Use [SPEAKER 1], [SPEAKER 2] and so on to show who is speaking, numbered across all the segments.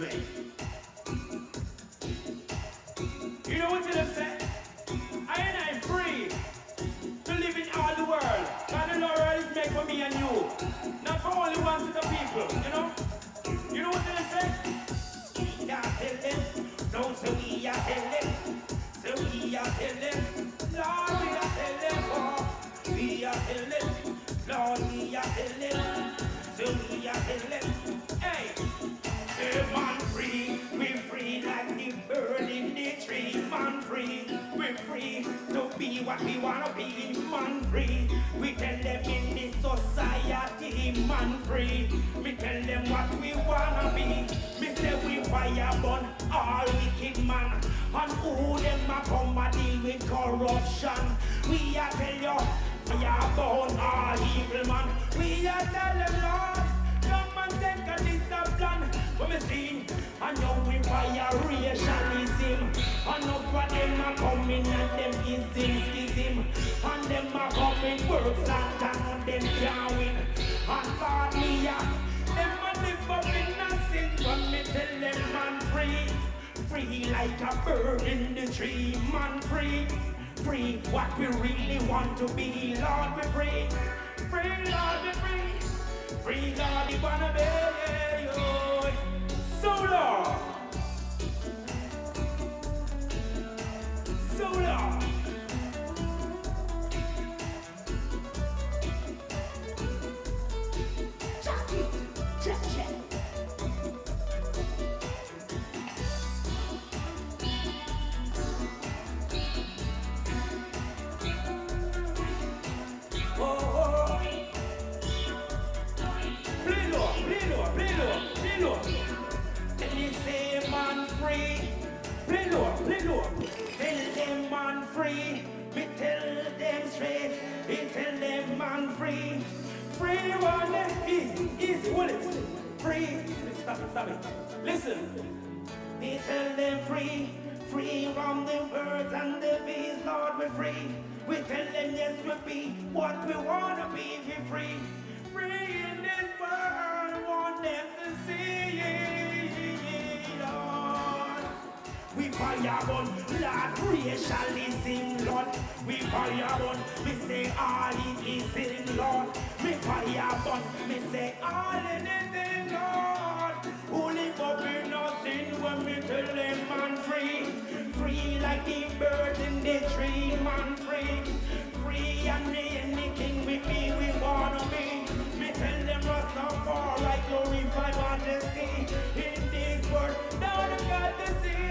[SPEAKER 1] straight. You know what they say? I am free to live in all the world. And the world is made for me and you. Not for only one set of people, you know? You know what they say? We are telling, don't say we are telling. Say we are telling, Lord we are telling, oh. We are telling, Lord we are telling. Say we are telling, hey. Say man free, we free like the bird in the tree. Man free, we free to be what we wanna be. Man free, we tell them in this society. Man free, we tell them what we wanna be. Me say we fire burn all wicked man. And who them a come a deal with corruption. We a tell you, fire burn all evil man. We a tell them Lord, come and take a discipline. When me sing, I know we fire racialism. Enough of them a coming and them is schism. And them a coming works and them can't win. And God me a, them a live up in a sin. When me tell them man free. Free like a bird in the tree, man free. Free what we really want to be, Lord we free. Free Lord we free. Free Lord we wanna be, oh. So Lord. So Lord. Check it, check. Tell me say man free. Play low. Tell them man free. Me tell them straight. Me tell them man free. Free one, easy, hold it. Free. Stop it. Listen. Me tell them free. Free from the birds and the bees, Lord we free. We tell them yes we be what we wanna be. We free. Free in this world, want them to see it, Lord. We fire on, Lord, racialism, Lord. We fire on, we say all it is in, Lord. We fire on, we say all it is in, Lord. Who live up in our sin when we tell them man free. Free like the birds in the tree, man free. Free and anything we be, we wanna be. Tell them Rastafari glorify majesty in this world. Now they got to see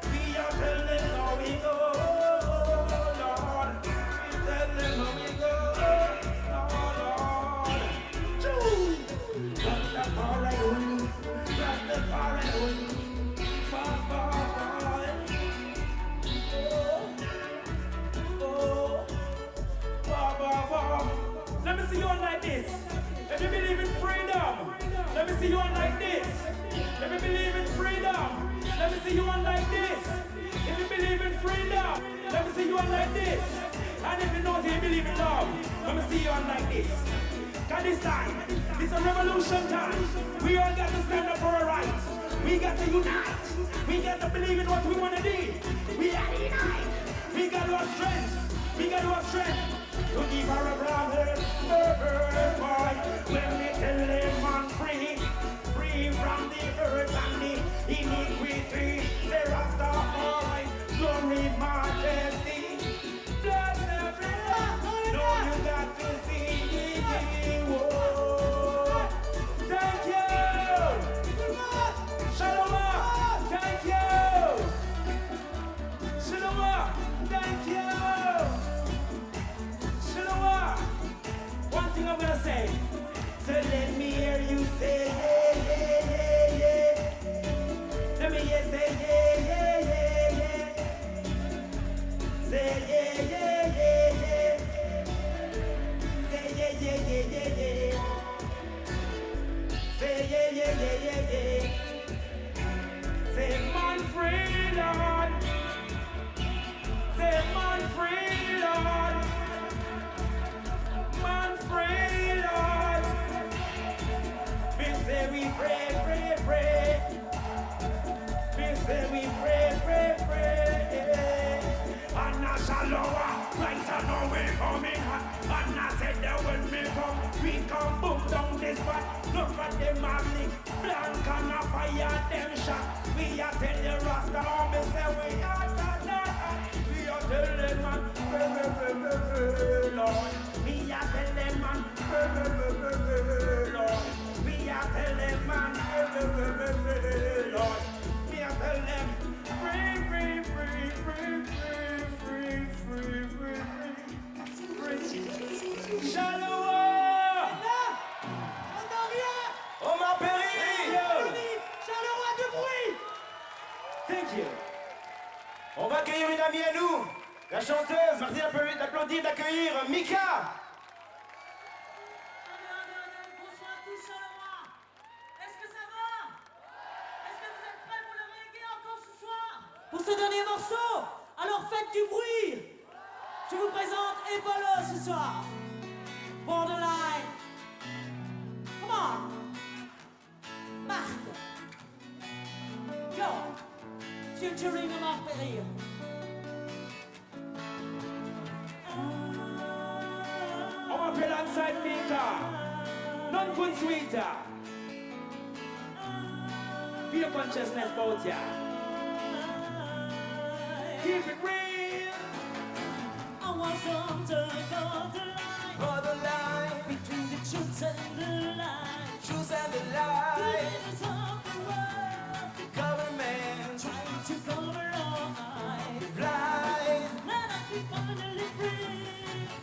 [SPEAKER 1] we are telling how we go, Lord. We tell them how we go, Lord. Rastafari only, Rastafari only. Let me see you on like this. If you believe in freedom, let me see you on like this. If you believe in freedom, let me see you on like this. If you believe in freedom, let me see you on like this. And if you know you believe in love, let me see you on like this. Cause this time, this a revolution time. We all got to stand up for our rights. We got to unite. We got to believe in what we want to do. We got to unite. We got to have strength. We got to have strength. To give her a brother, boy. When we tell them man free, free from the earth and the iniquity. The Rastafari, glory, majesty. Bless everyone. No, you got to see. Whoa. Thank you. Shalom. Thank you. Shalom. Thank you. One thing I'm gonna say, so let me hear you say, yeah. Let me hear say,
[SPEAKER 2] On va accueillir une amie à nous, la chanteuse. Merci d'applaudir, d'accueillir Mika.
[SPEAKER 3] Bonsoir tous, Charleroi. Est-ce que ça va? Est-ce que vous êtes prêts pour le reggae encore ce soir? Pour ce dernier morceau, alors faites du bruit. Je vous présente Epolo ce soir. Borderline. Come on. Marc. Yo. Featuring Marc Périr.
[SPEAKER 1] I'm up alongside Mika. None good sweeter. Be your consciousness about ya. Keep it real.
[SPEAKER 3] I was on the borderline between the truth and the lie.
[SPEAKER 2] Truth and the
[SPEAKER 3] The
[SPEAKER 2] lie.
[SPEAKER 3] leaders of the world
[SPEAKER 2] Government
[SPEAKER 3] trying to cover all eyes.
[SPEAKER 2] blind.
[SPEAKER 3] Let us be finally free.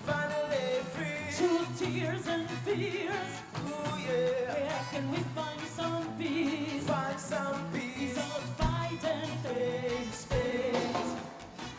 [SPEAKER 2] Finally free.
[SPEAKER 3] Through tears and fears,
[SPEAKER 2] Ooh yeah.
[SPEAKER 3] where can we find some peace?
[SPEAKER 2] Find some peace.
[SPEAKER 3] Without fight and face.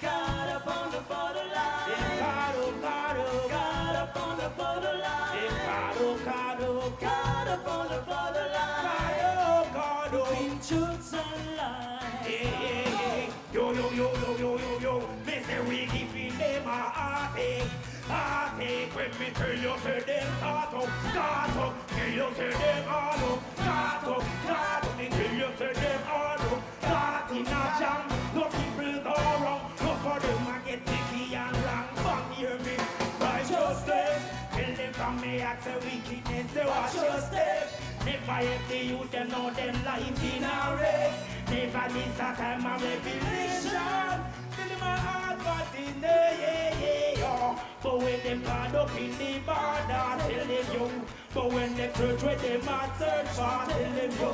[SPEAKER 3] Got up on the borderline.
[SPEAKER 1] Caro, caro.
[SPEAKER 3] Got up on the borderline.
[SPEAKER 1] Caro, caro.
[SPEAKER 3] Got up on the borderline.
[SPEAKER 1] Caro, caro.
[SPEAKER 3] Between truths and lies.
[SPEAKER 1] Hey, yo, yo, yo, yo, yo, yo, yo. Me say we giving them a heartache. Heartache when me tell you say them start up. Start up. Tell you say them all up. Start up. Start up. Me tell you say them all up. Start in a jam. No people go wrong. No for them a get tricky and wrong. Bang hear me. Righteousness. Tell them from me I say wickedness. Say watch your step. Never if the youth them know them life in a race. Never miss a time of revelation. Tell them my heart got in there, yeah, yeah, yeah. But when them caught up in the border, tell them yo. But when them search where them a search for, tell them yo.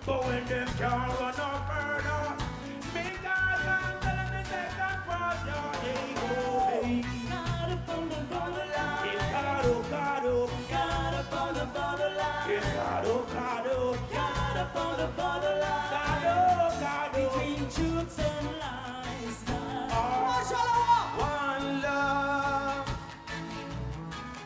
[SPEAKER 1] But when them can't run no further, me God can tell them to take a cross, yeah, they go, hey.
[SPEAKER 3] Got up on the borderline.
[SPEAKER 1] It's caro, caro.
[SPEAKER 3] Got up on the borderline.
[SPEAKER 1] It's caro, caro.
[SPEAKER 3] Got up on the borderline.
[SPEAKER 1] Caro, caro.
[SPEAKER 3] Between truths and lies.
[SPEAKER 2] One love.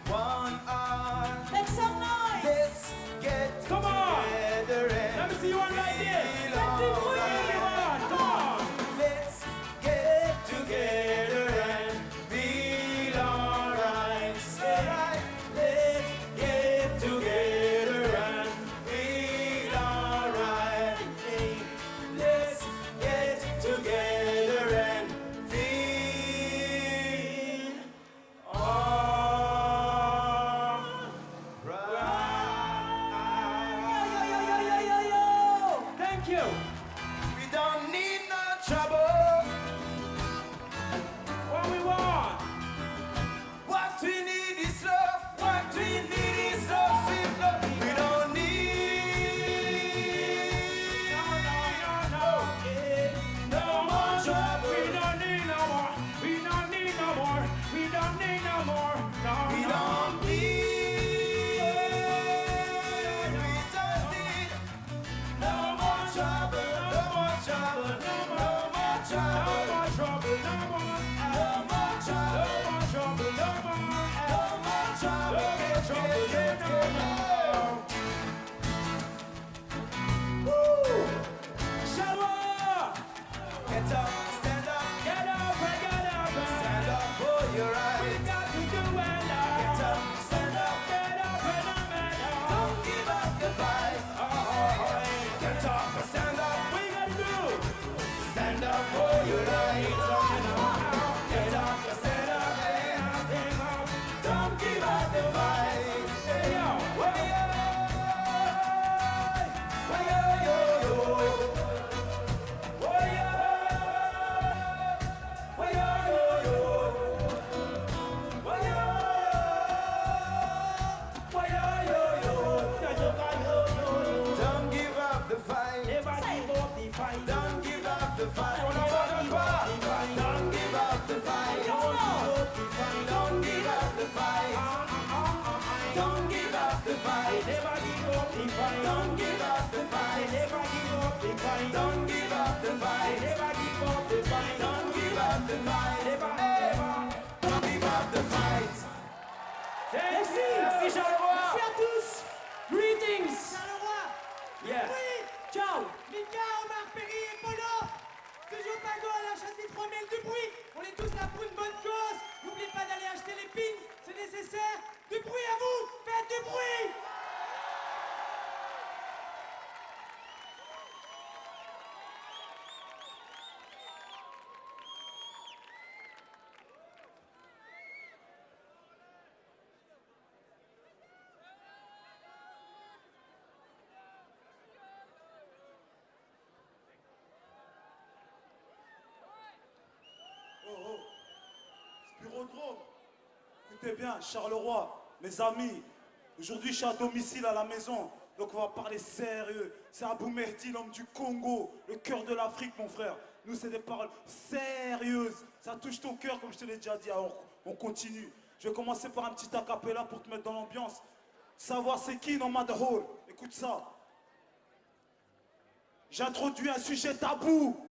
[SPEAKER 2] One heart.
[SPEAKER 3] Make some noise.
[SPEAKER 2] Let's get
[SPEAKER 1] Come on.
[SPEAKER 2] together and
[SPEAKER 1] Let me see you one like this.
[SPEAKER 2] feel
[SPEAKER 3] Let me
[SPEAKER 2] alright.
[SPEAKER 1] Everyone, come on.
[SPEAKER 2] Let's get together and feel alright. Say right. Let's get together and feel alright. Hey, let's get together and feel alright.
[SPEAKER 1] Thank you.
[SPEAKER 2] We don't need no trouble.
[SPEAKER 1] What we want?
[SPEAKER 2] What we need is love. What we need is love. Sweet love. We don't need no more trouble.
[SPEAKER 1] We don't need no more. We don't need no more. We don't need no more. No,
[SPEAKER 2] We
[SPEAKER 1] no.
[SPEAKER 2] don't need no more trouble. No more trouble. No more
[SPEAKER 1] No
[SPEAKER 2] trouble.
[SPEAKER 1] more trouble. No more.
[SPEAKER 2] No more
[SPEAKER 1] No
[SPEAKER 2] trouble.
[SPEAKER 1] more trouble. No more.
[SPEAKER 2] No more trouble.
[SPEAKER 1] No more trouble. No more. Woo! Show up!
[SPEAKER 2] Get up, stand up,
[SPEAKER 1] Get up and get up and
[SPEAKER 2] stand up for your
[SPEAKER 1] We
[SPEAKER 2] right.
[SPEAKER 1] got to do it now.
[SPEAKER 2] Get up, stand up,
[SPEAKER 1] Get up and up and up.
[SPEAKER 2] don't give up the fight. Get up, stand up,
[SPEAKER 1] We gotta do.
[SPEAKER 2] stand up for your right. Get up, stand up, don't give up the fight.
[SPEAKER 1] Hey, yo.
[SPEAKER 2] Don't give up the fight.
[SPEAKER 1] Never give up the fight.
[SPEAKER 2] Don't give up the fight.
[SPEAKER 1] Don't give up the fight.
[SPEAKER 2] Don't give up the fight. Don't give up the fight. Don't give up the fight.
[SPEAKER 1] Never give up the fight.
[SPEAKER 2] Don't give up the fight.
[SPEAKER 1] Never give up the fight.
[SPEAKER 2] Don't give up the fight.
[SPEAKER 1] Never give up the fight.
[SPEAKER 2] Don't give
[SPEAKER 3] Merci.
[SPEAKER 1] Merci Charleroi.
[SPEAKER 3] Merci à tous. Greetings.
[SPEAKER 2] Charleroi.
[SPEAKER 1] Yeah.
[SPEAKER 2] Oui.
[SPEAKER 3] Ciao.
[SPEAKER 2] Mika, Omar, Perry et Polo. Toujours Pago à la chasse des 3000 du bruit. On est tous là pour une bonne cause. N'oubliez pas d'aller acheter les pins, c'est nécessaire. Du bruit à vous. Faites du bruit.
[SPEAKER 4] Oh, Spirodrome. Écoutez bien, Charleroi, mes amis, aujourd'hui je suis à domicile à la maison, donc on va parler sérieux. C'est Abou Mehdi, l'homme du Congo, le cœur de l'Afrique, mon frère. Nous, c'est des paroles sérieuses. Ça touche ton cœur, comme je te l'ai déjà dit. Alors, on continue. Je vais commencer par un petit acapella pour te mettre dans l'ambiance. Savoir c'est qui dans Motherhole. Écoute ça. J'introduis un sujet tabou.